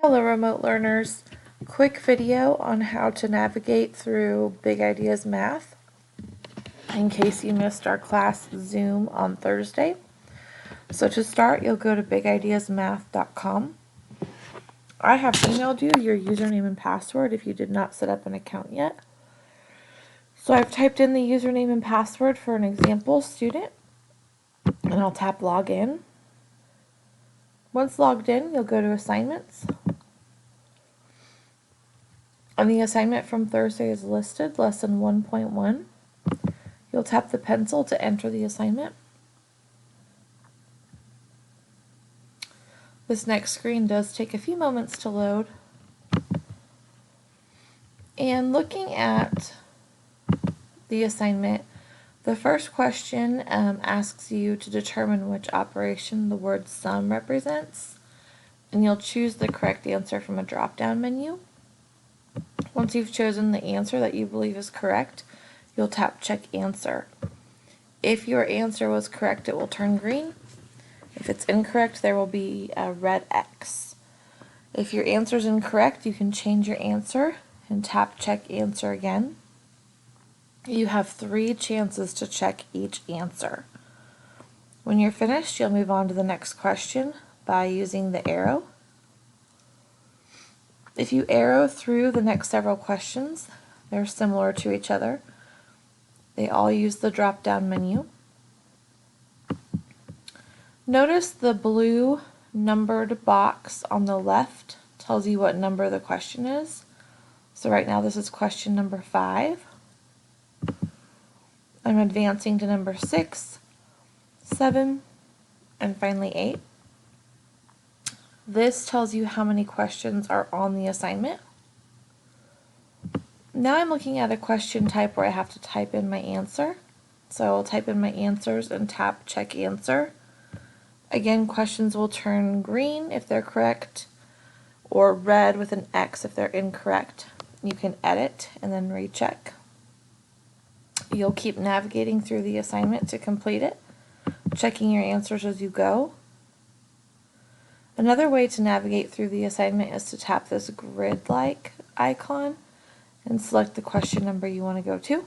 Hello remote learners, quick video on how to navigate through Big Ideas Math in case you missed our class Zoom on Thursday. So to start, you'll go to bigideasmath.com. I have emailed you your username and password if you did not set up an account yet. So I've typed in the username and password for an example student and I'll tap login. Once logged in, you'll go to assignments. And the assignment from Thursday is listed, lesson 1.1. You'll tap the pencil to enter the assignment. This next screen does take a few moments to load. And looking at the assignment, the first question asks you to determine which operation the word sum represents, and you'll choose the correct answer from a drop-down menu. Once you've chosen the answer that you believe is correct, you'll tap check answer. If your answer was correct, it will turn green. If it's incorrect, there will be a red X. If your answer is incorrect, you can change your answer and tap check answer again. You have 3 chances to check each answer. When you're finished, you'll move on to the next question by using the arrow. If you arrow through the next several questions, they're similar to each other. They all use the drop-down menu. Notice the blue numbered box on the left tells you what number the question is. So right now this is question number 5. I'm advancing to number 6, 7, and finally 8. This tells you how many questions are on the assignment. Now I'm looking at a question type where I have to type in my answer. So I'll type in my answers and tap check answer. Again, questions will turn green if they're correct, or red with an X if they're incorrect. You can edit and then recheck. You'll keep navigating through the assignment to complete it, checking your answers as you go. Another way to navigate through the assignment is to tap this grid-like icon and select the question number you want to go to.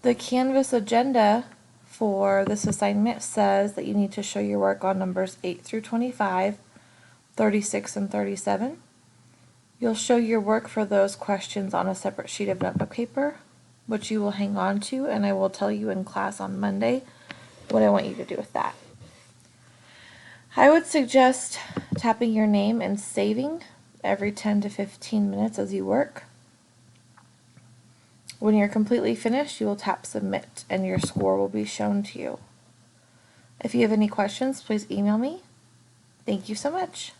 The Canvas agenda for this assignment says that you need to show your work on numbers 8 through 25, 36, and 37. You'll show your work for those questions on a separate sheet of notebook paper, which you will hang on to, and I will tell you in class on Monday what I want you to do with that. I would suggest tapping your name and saving every 10 to 15 minutes as you work. When you're completely finished, you will tap submit and your score will be shown to you. If you have any questions, please email me. Thank you so much.